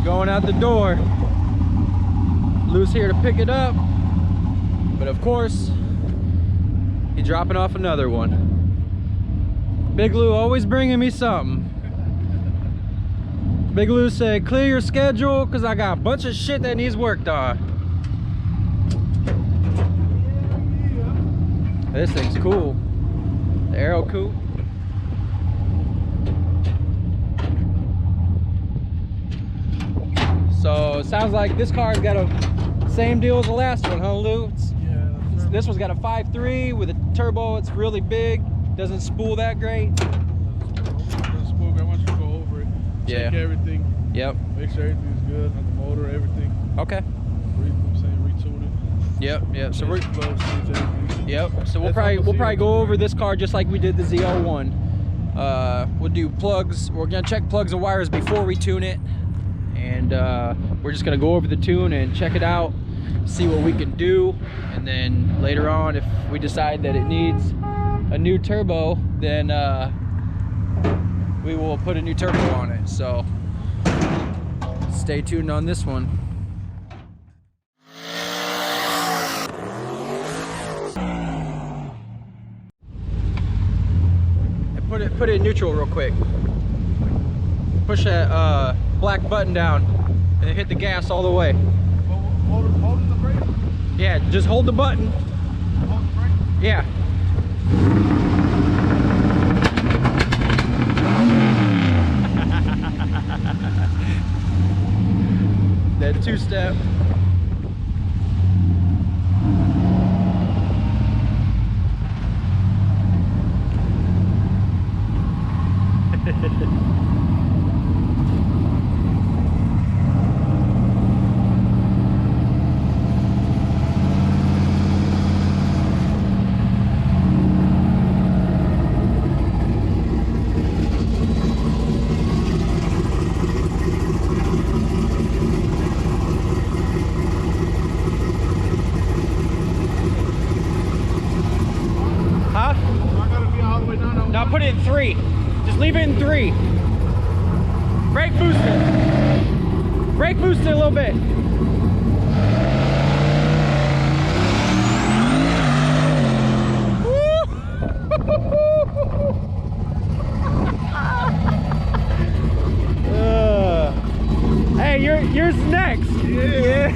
going out the door. Lou's here to pick it up, but of course, he's dropping off another one. Big Lou always bringing me something. Big Lou said, clear your schedule, because I got a bunch of shit that needs worked on. This thing's cool. The Aero Coupe. So it sounds like this car's got a same deal as the last one, huh, Lou? This one's got a 5.3 with a turbo. It's really big. Doesn't spool that great. Doesn't spool. I want you to go over it. Check everything. Yep. Make sure everything's good on the motor, everything. Okay. Retune it. Yep. So we're. Yep. So we'll That's probably go over this car just like we did the Z01. We'll do plugs. We're gonna check plugs and wires before we tune it, and we're just gonna go over the tune and check it out, see what we can do, and then later on, if we decide that it needs a new turbo, then we will put a new turbo on it. So stay tuned on this one. Put it in neutral real quick. Push that black button down and hit the gas all the way. Hold the brake? Yeah, just hold the button. Hold the brake? Yeah. That two-step. Now put it in 3. Just leave it in 3. Brake boost it. Brake boost it a little bit. Hey, yours next. Yeah.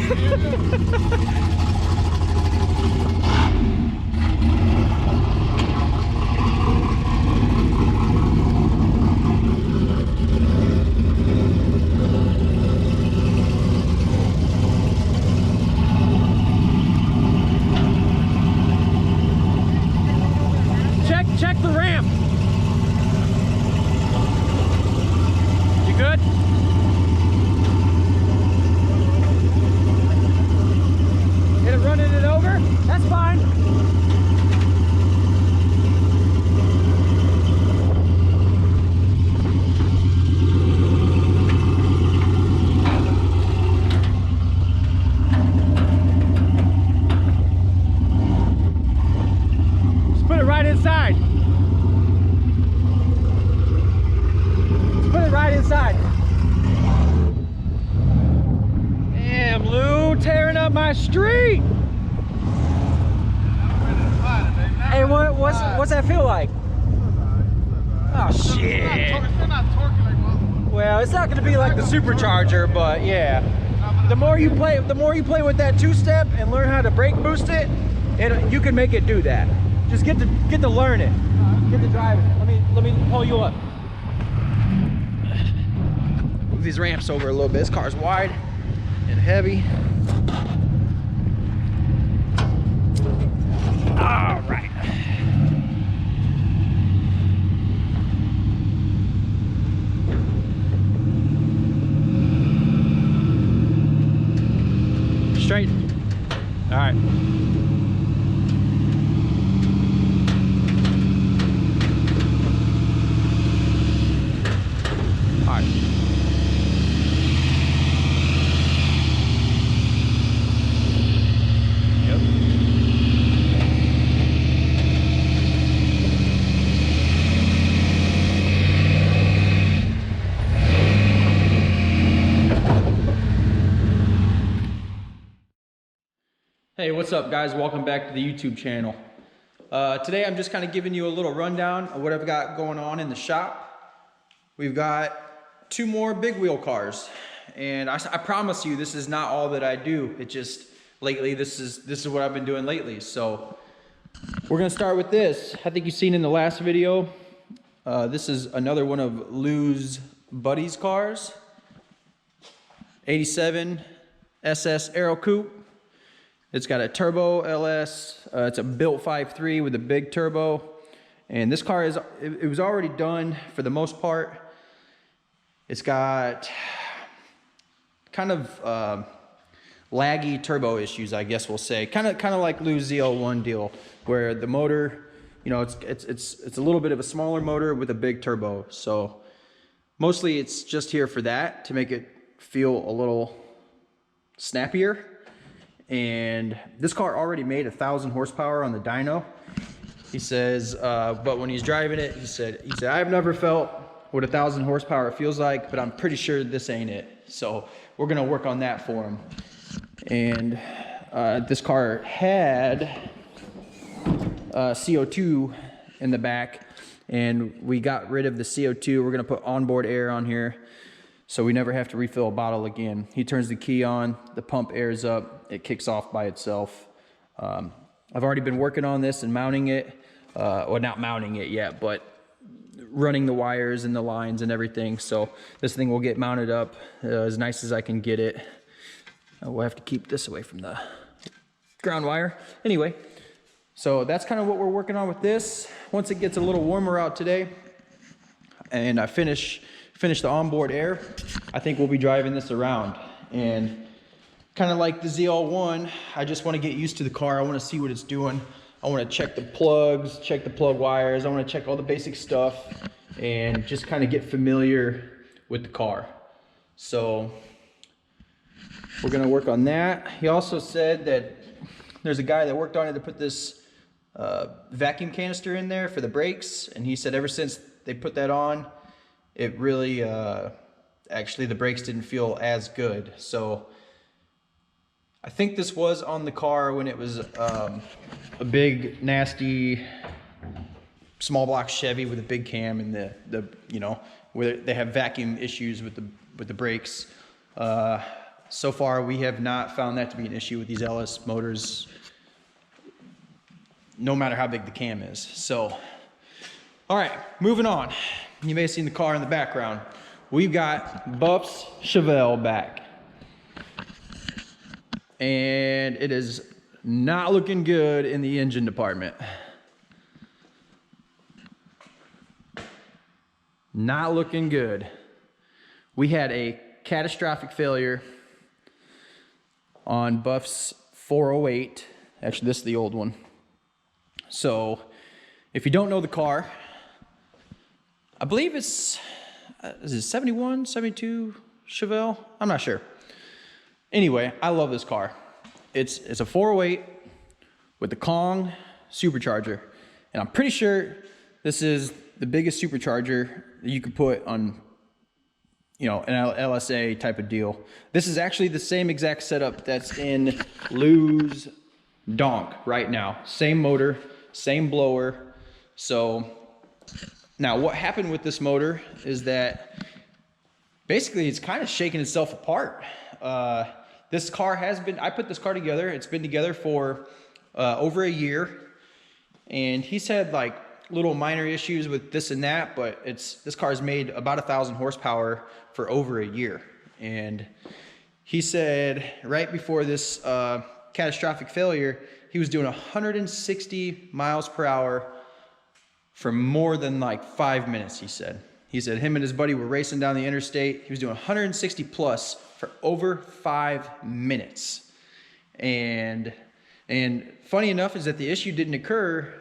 Check the ramp. You good? Hit it running it over? That's fine. Just put it right inside. Right inside. Damn, Lou, tearing up my street. Hey, what's that feel like? Oh shit. Well, it's not going to be like the supercharger, but yeah. The more you play with that two-step and learn how to brake boost it, you can make it do that. Just get to learn it. Get to drive it. Let me pull you up. Move these ramps over a little bit. This car's wide and heavy. All right. Straight. All right. All right. Hey, what's up guys? Welcome back to the YouTube channel. Today I'm just kind of giving you a little rundown of what I've got going on in the shop. We've got 2 more big wheel cars, and I promise you this is not all that I do. It just lately this is what I've been doing lately. So we're gonna start with this. I think you've seen in the last video. This is another one of Lou's buddies cars. 87 SS Aero Coupe. It's got a turbo LS. It's a built 5.3 with a big turbo. And this car it was already done for the most part. It's got kind of laggy turbo issues, I guess we'll say. Kind of like Lou's ZL1 deal, where the motor, you know, it's a little bit of a smaller motor with a big turbo. So mostly it's just here for that, to make it feel a little snappier. And this car already made 1,000 horsepower on the dyno. He says, but when he's driving it, he said, I've never felt what 1,000 horsepower feels like, but I'm pretty sure this ain't it. So we're gonna work on that for him. And this car had CO2 in the back, and we got rid of the CO2. We're gonna put onboard air on here, so we never have to refill a bottle again. He turns the key on, the pump airs up, it kicks off by itself. I've already been working on this and mounting it. Well, not mounting it yet, but running the wires and the lines and everything. So this thing will get mounted up as nice as I can get it. We'll have to keep this away from the ground wire. Anyway, so that's kind of what we're working on with this. Once it gets a little warmer out today, and I finish the onboard air, I think we'll be driving this around. And kind of like the ZL1, I just want to get used to the car. I want to see what it's doing. I want to check the plugs, check the plug wires. I want to check all the basic stuff and just kind of get familiar with the car. So we're going to work on that. He also said that there's a guy that worked on it to put this vacuum canister in there for the brakes. And he said ever since they put that on, it really, actually the brakes didn't feel as good. So I think this was on the car when it was a big, nasty, small block Chevy with a big cam, and the you know, where they have vacuum issues with the brakes. So far, we have not found that to be an issue with these LS motors, no matter how big the cam is. So, all right, moving on. You may have seen the car in the background. We've got Buff's Chevelle back. And it is not looking good in the engine department. Not looking good. We had a catastrophic failure on Buff's 408. Actually, this is the old one. So, if you don't know the car, I believe it's, is it 71, 72 Chevelle? I'm not sure. Anyway, I love this car. It's a 408 with the Kong supercharger. And I'm pretty sure this is the biggest supercharger that you could put on, you know, an LSA type of deal. This is actually the same exact setup that's in Lou's Donk right now. Same motor, same blower. So now what happened with this motor is that basically it's kind of shaking itself apart. This car has been, I put this car together, it's been together for over a year, and he's had like little minor issues with this and that, but this car's made about 1,000 horsepower for over a year. And he said right before this catastrophic failure, he was doing 160 miles per hour for more than like 5 minutes, he said. He said him and his buddy were racing down the interstate. He was doing 160 plus for over 5 minutes. And funny enough is that the issue didn't occur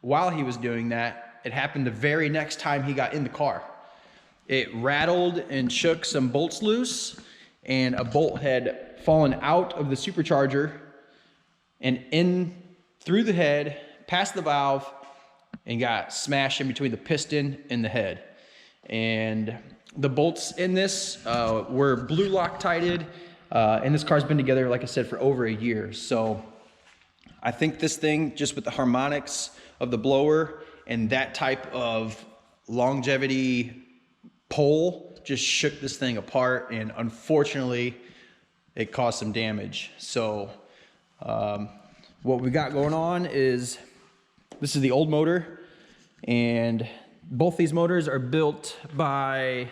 while he was doing that. It happened the very next time he got in the car. It rattled and shook some bolts loose, and a bolt had fallen out of the supercharger and in through the head, past the valve, and got smashed in between the piston and the head. And the bolts in this were blue Loctited. And this car's been together, like I said, for over a year. So I think this thing, just with the harmonics of the blower and that type of longevity pole, just shook this thing apart, and unfortunately it caused some damage. So what we got going on is, this is the old motor, and both these motors are built by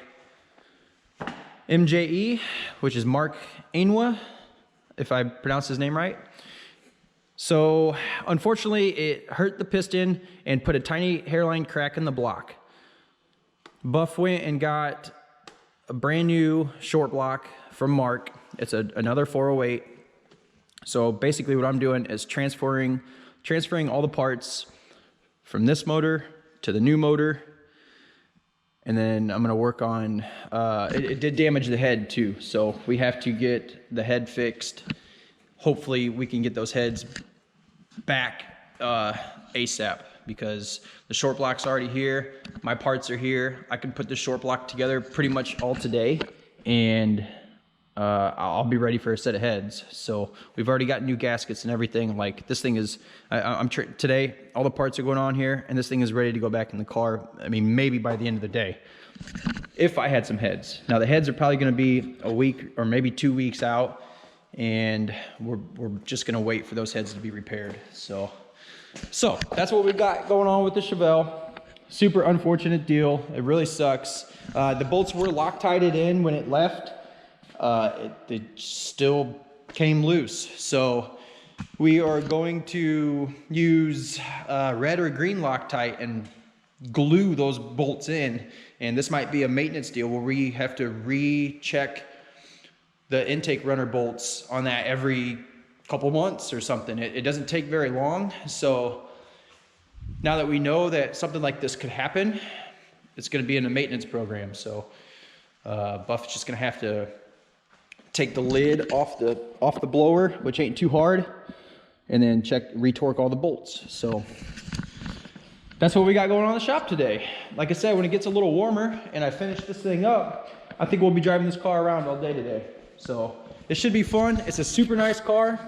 MJE, which is Mark Ainwa, if I pronounce his name right. So unfortunately it hurt the piston and put a tiny hairline crack in the block. Buff went and got a brand new short block from Mark. It's another 408. So basically what I'm doing is transferring all the parts from this motor to the new motor. And then I'm gonna work on, it did damage the head too. So we have to get the head fixed. Hopefully we can get those heads back ASAP, because the short block's already here. My parts are here. I can put this short block together pretty much all today, and I'll be ready for a set of heads. So we've already got new gaskets and everything. Like, this thing is, today, all the parts are going on here, and this thing is ready to go back in the car. I mean, maybe by the end of the day, if I had some heads. Now the heads are probably gonna be a week or maybe 2 weeks out, and we're just gonna wait for those heads to be repaired. So that's what we've got going on with the Chevelle. Super unfortunate deal. It really sucks. The bolts were Loctited in when it left. It still came loose. So we are going to use red or green Loctite and glue those bolts in. And this might be a maintenance deal where we have to recheck the intake runner bolts on that every couple months or something. It doesn't take very long. So now that we know that something like this could happen, it's going to be in a maintenance program. So Buff's just going to have to take the lid off the blower, which ain't too hard, and then retorque all the bolts. So that's what we got going on in the shop today. Like I said, when it gets a little warmer and I finish this thing up, I think we'll be driving this car around all day today. So it should be fun. It's a super nice car,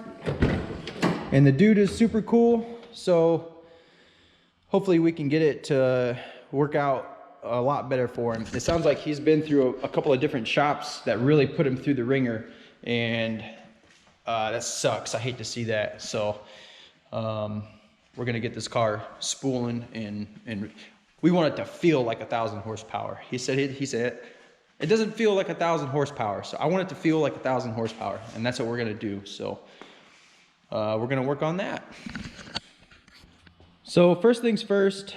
and the dude is super cool. So hopefully we can get it to work out a lot better for him. It sounds like he's been through a couple of different shops that really put him through the ringer, and that sucks. I hate to see that. So we're gonna get this car spooling, and we want it to feel like 1,000 horsepower. He said it doesn't feel like 1,000 horsepower, so I want it to feel like 1,000 horsepower, and that's what we're gonna do. So we're gonna work on that. So first things first,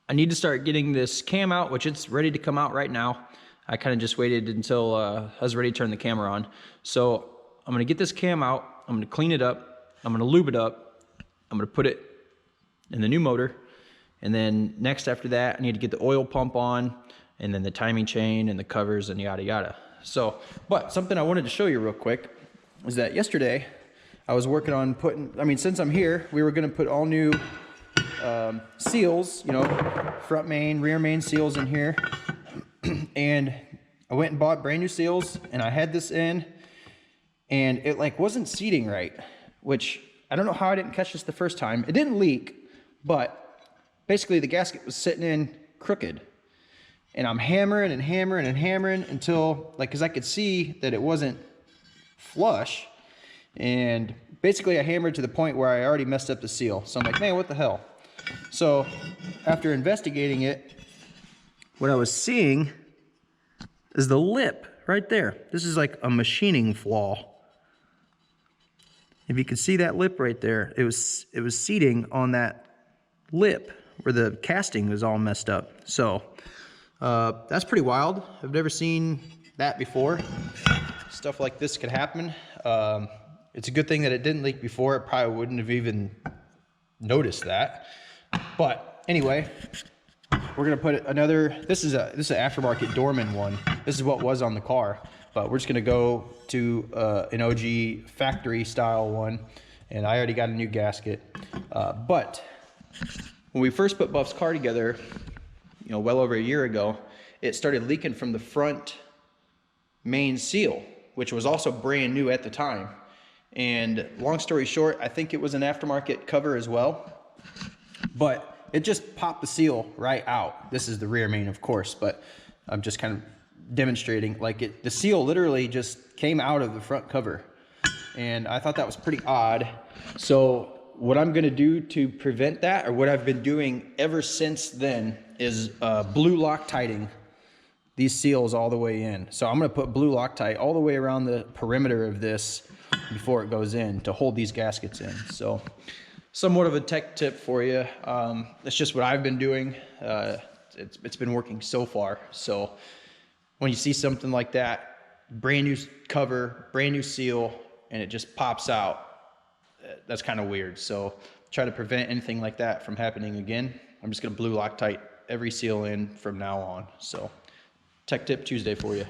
I need to start getting this cam out, which it's ready to come out right now. I kind of just waited until I was ready to turn the camera on. So I'm gonna get this cam out, I'm gonna clean it up, I'm gonna lube it up, I'm gonna put it in the new motor, and then next after that, I need to get the oil pump on, and then the timing chain and the covers and yada yada. So, but something I wanted to show you real quick is that yesterday I was working on since I'm here, we were gonna put all new seals, you know, front main, rear main seals in here. And I went and bought brand new seals, and I had this in, and it like wasn't seating right, which I don't know how I didn't catch this the first time. It didn't leak, but basically the gasket was sitting in crooked. And I'm hammering and hammering and hammering until, like, cause I could see that it wasn't flush. And basically I hammered to the point where I already messed up the seal. So I'm like, man, what the hell? So after investigating it, what I was seeing is the lip right there. This is like a machining flaw. If you can see that lip right there, it was seating on that lip where the casting was all messed up. So that's pretty wild. I've never seen that before. Stuff like this could happen. It's a good thing that it didn't leak before. It probably wouldn't have even noticed that. But anyway, we're gonna put another, this is an aftermarket Dorman one. This is what was on the car, but we're just gonna go to an OG factory style one, and I already got a new gasket. But when we first put Buff's car together, you know, well over a year ago, it started leaking from the front main seal. which was also brand new at the time. And long story short, I think it was an aftermarket cover as well, but it just popped the seal right out. This is the rear main, of course, but I'm just kind of demonstrating, like the seal literally just came out of the front cover. And I thought that was pretty odd. So what I'm gonna do to prevent that, or what I've been doing ever since then, is blue Loctiting these seals all the way in. So I'm gonna put blue Loctite all the way around the perimeter of this before it goes in to hold these gaskets in. So somewhat of a tech tip for you. That's just what I've been doing. It's been working so far. So when you see something like that, brand new cover, brand new seal, and it just pops out, that's kind of weird. So try to prevent anything like that from happening again. I'm just gonna blue Loctite every seal in from now on. So Tech Tip Tuesday for you.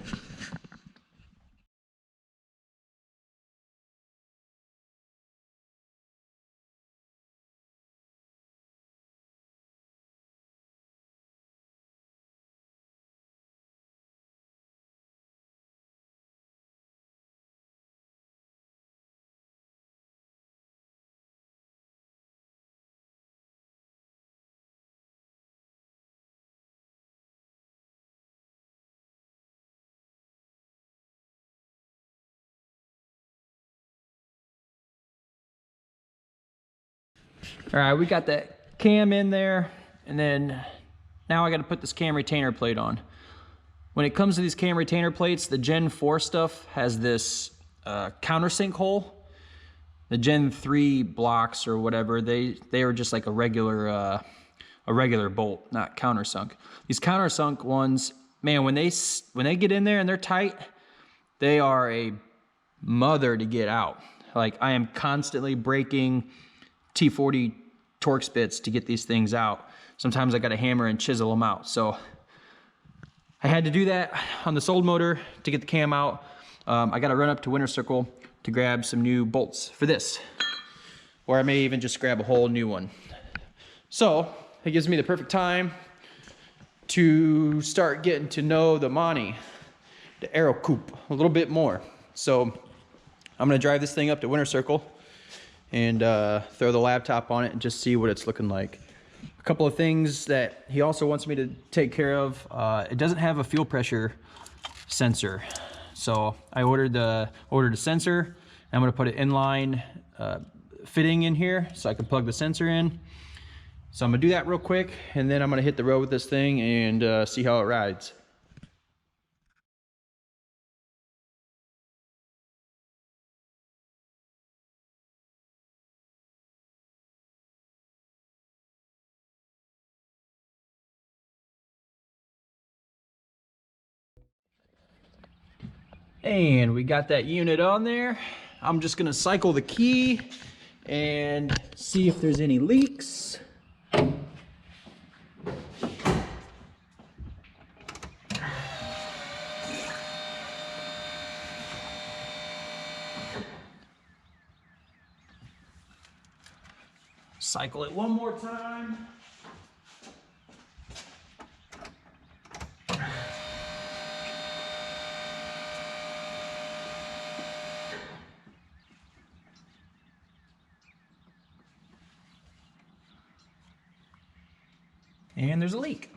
All right, we got that cam in there, and then now I got to put this cam retainer plate on. When it comes to these cam retainer plates, the Gen 4 stuff has this countersink hole. The Gen 3 blocks or whatever, they are just like a regular bolt, not countersunk. These countersunk ones, man, when they get in there and they're tight, they are a mother to get out. Like, I am constantly breaking T40 Torx bits to get these things out. Sometimes I got to hammer and chisel them out. So I had to do that on this old motor to get the cam out. I got to run up to Winter Circle to grab some new bolts for this, or I may even just grab a whole new one. So it gives me the perfect time to start getting to know the Monty, the Aero Coupe, a little bit more. So I'm gonna drive this thing up to Winter Circle and throw the laptop on it and just see what it's looking like. A couple of things that he also wants me to take care of. It doesn't have a fuel pressure sensor. So I ordered a sensor. I'm gonna put an inline fitting in here so I can plug the sensor in. So I'm gonna do that real quick, and then I'm gonna hit the road with this thing and see how it rides. And we got that unit on there. I'm just gonna cycle the key and see if there's any leaks. Cycle it one more time. And there's a leak.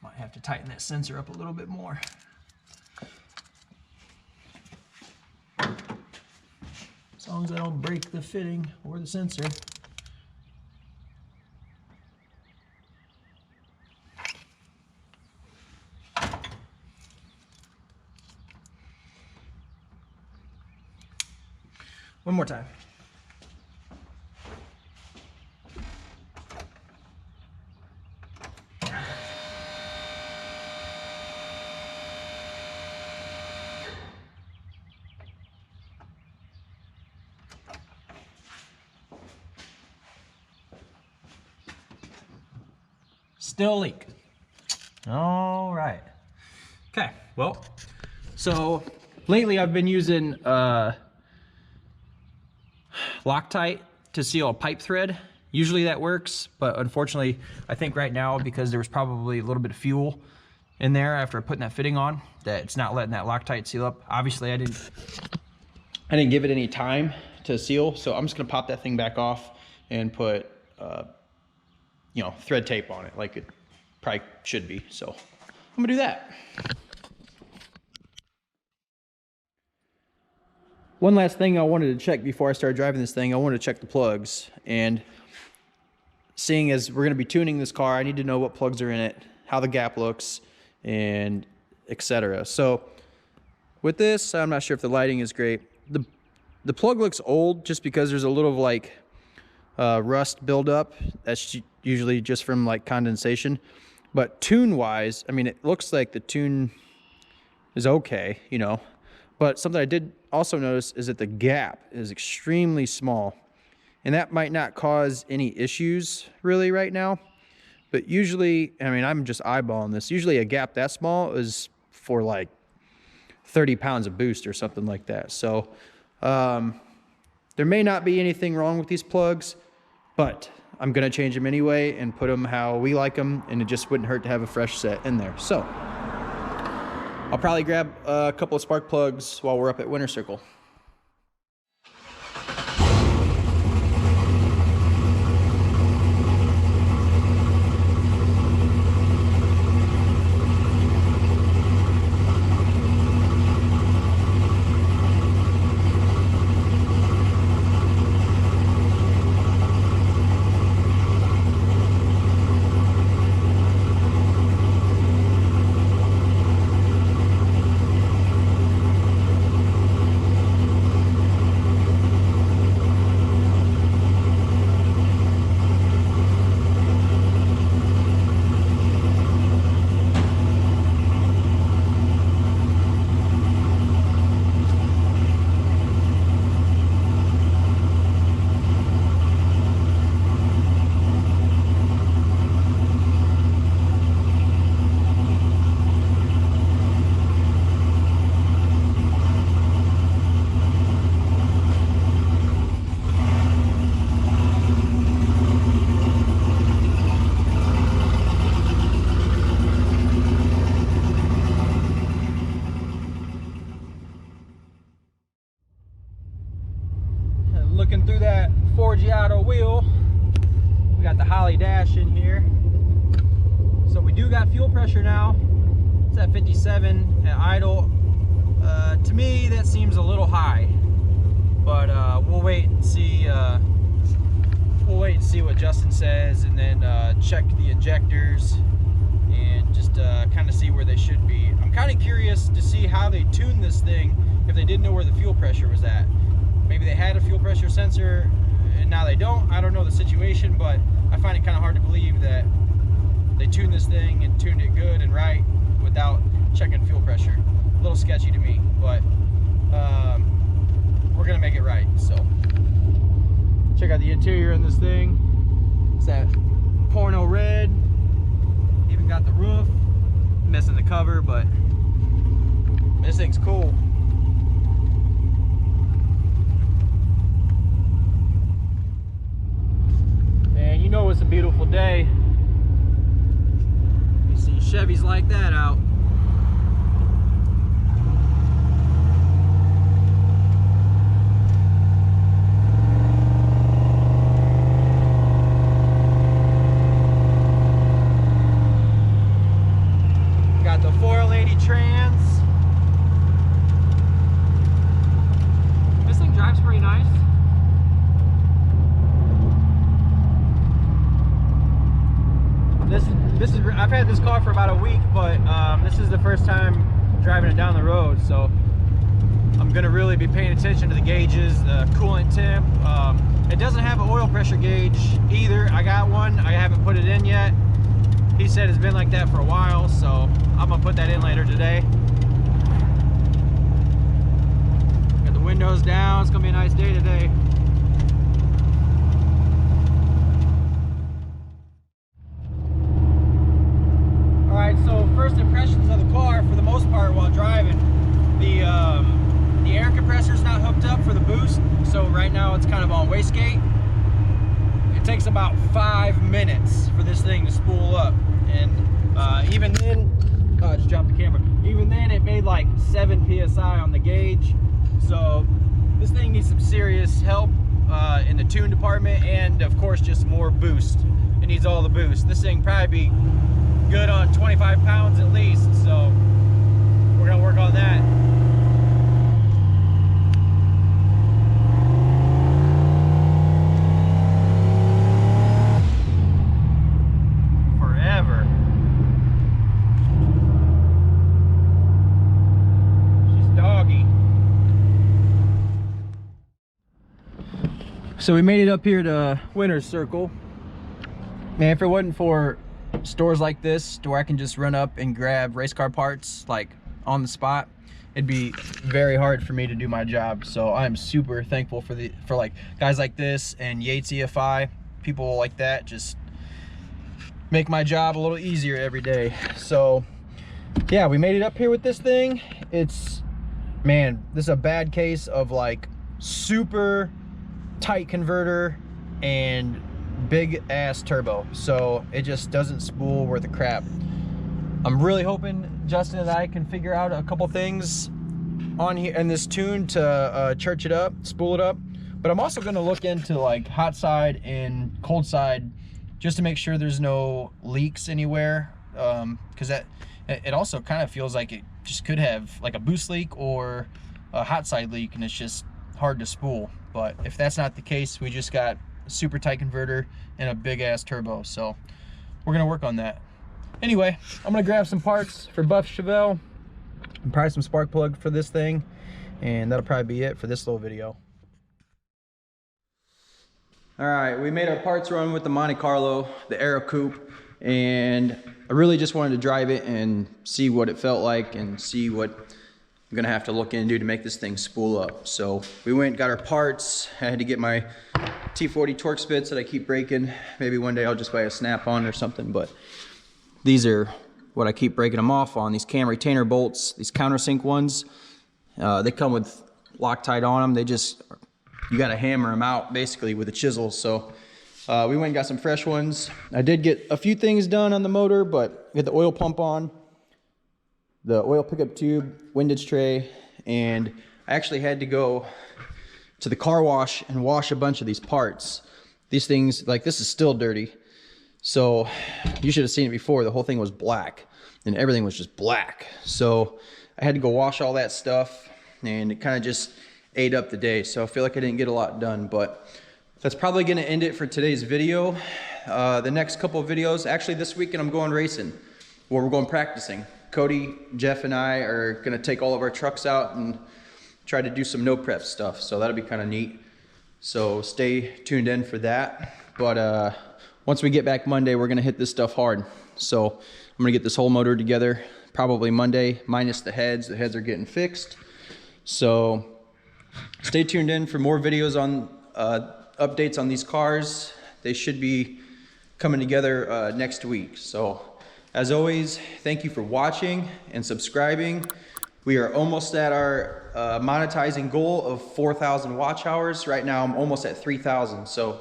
Might have to tighten that sensor up a little bit more. As long as I don't break the fitting or the sensor. One more time. Still a leak. All right. Okay, well, so lately I've been using Loctite to seal a pipe thread Usually that works, but unfortunately, I think right now, because there was probably a little bit of fuel in there after putting that fitting on, that it's not letting that Loctite seal up. Obviously, I didn't give it any time to seal, so I'm just gonna pop that thing back off and put, you know, thread tape on it like it probably should be. So I'm gonna do that. One last thing I wanted to check before I started driving this thing, I wanted to check the plugs. And seeing as we're gonna be tuning this car, I need to know what plugs are in it, how the gap looks, and etc. So with this, I'm not sure if the lighting is great. The plug looks old just because there's a little like rust buildup. That's usually just from like condensation. But tune wise, I mean, it looks like the tune is okay, you know. But something I did also notice is that the gap is extremely small. And that might not cause any issues really right now. But usually, I mean, I'm just eyeballing this. Usually a gap that small is for like 30 pounds of boost or something like that. So there may not be anything wrong with these plugs, but I'm gonna change them anyway and put them how we like them, and it just wouldn't hurt to have a fresh set in there. So I'll probably grab a couple of spark plugs while we're up at Winter Circle. Looking through that Forgiato wheel, we got the Holly dash in here. So we do got fuel pressure now. It's at 57 at idle. To me, that seems a little high, but we'll wait and see. We'll wait and see what Justin says, and then check the injectors and just kind of see where they should be. I'm kind of curious to see how they tuned this thing if they didn't know where the fuel pressure was at. Maybe they had a fuel pressure sensor and now they don't. I don't know the situation, but I find it kind of hard to believe that they tuned this thing and tuned it good and right without checking fuel pressure. A little sketchy to me, but we're gonna make it right. So check out the interior in this thing. It's that porno red. Even got the roof. Missing the cover, but this thing's cool. And you know it's a beautiful day. You see Chevys like that out. Got the 480 trans. This thing drives pretty nice. This is I've had this car for about a week, but this is the first time driving it down the road, so I'm gonna really be paying attention to the gauges, the coolant temp. It doesn't have an oil pressure gauge either. I got one, I haven't put it in yet. He said it's been like that for a while, so I'm gonna put that in later today. Got the windows down, it's gonna be a nice day today. Alright, so first impressions of the car for the most part while driving. The air compressor is not hooked up for the boost, so right now it's kind of on wastegate. It takes about 5 minutes for this thing to spool up. And even then, just dropped the camera. Even then, it made like 7 PSI on the gauge. So this thing needs some serious help in the tune department, and of course just more boost. It needs all the boost. This thing probably be good on 25 pounds at least, so we're gonna work on that. Forever. She's doggy. So we made it up here to Winner's Circle. Man, if it wasn't for stores like this where I can just run up and grab race car parts like on the spot, it'd be very hard for me to do my job. So I'm super thankful for like guys like this and Yates EFI, people like that just make my job a little easier every day. So yeah, we made it up here with this thing. It's, man, this is a bad case of like super tight converter and big ass turbo, so it just doesn't spool worth a crap. I'm really hoping Justin and I can figure out a couple things on here in this tune to church it up, spool it up. But I'm also going to look into like hot side and cold side just to make sure there's no leaks anywhere, because that it also kind of feels like it just could have like a boost leak or a hot side leak, and it's just hard to spool. But if that's not the case, we just got a super tight converter and a big ass turbo, so we're gonna work on that. Anyway, I'm gonna grab some parts for Buff Chevelle and probably some spark plug for this thing, and that'll probably be it for this little video. All right, we made our parts run with the Monte Carlo, the Aero Coupe, and I really just wanted to drive it and see what it felt like and see what I'm gonna have to look into to make this thing spool up. So we went and got our parts. I had to get my T40 torque spits that I keep breaking. Maybe one day I'll just buy a snap-on or something, but these are what I keep breaking them off on, these cam retainer bolts, these countersink ones. They come with Loctite on them. They just, you gotta hammer them out basically with a chisel. So we went and got some fresh ones. I did get a few things done on the motor, but we had the oil pump on, the oil pickup tube, windage tray, and I actually had to go to the car wash and wash a bunch of these parts. These things, like this is still dirty. So you should have seen it before. The whole thing was black and everything was just black. So I had to go wash all that stuff, and it kind of just ate up the day. So I feel like I didn't get a lot done, but that's probably gonna end it for today's video. The next couple of videos, actually this weekend I'm going racing, where we're going practicing. Cody, Jeff, and I are gonna take all of our trucks out and try to do some no prep stuff. So that'll be kind of neat. So stay tuned in for that. But once we get back Monday, we're gonna hit this stuff hard. So I'm gonna get this whole motor together probably Monday, minus the heads. The heads are getting fixed. So stay tuned in for more videos on updates on these cars. They should be coming together next week. So as always, thank you for watching and subscribing. We are almost at our monetizing goal of 4,000 watch hours. Right now I'm almost at 3,000. So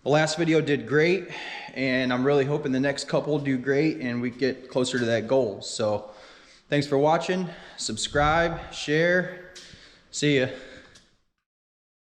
the last video did great, and I'm really hoping the next couple do great and we get closer to that goal. So thanks for watching, subscribe, share, see ya.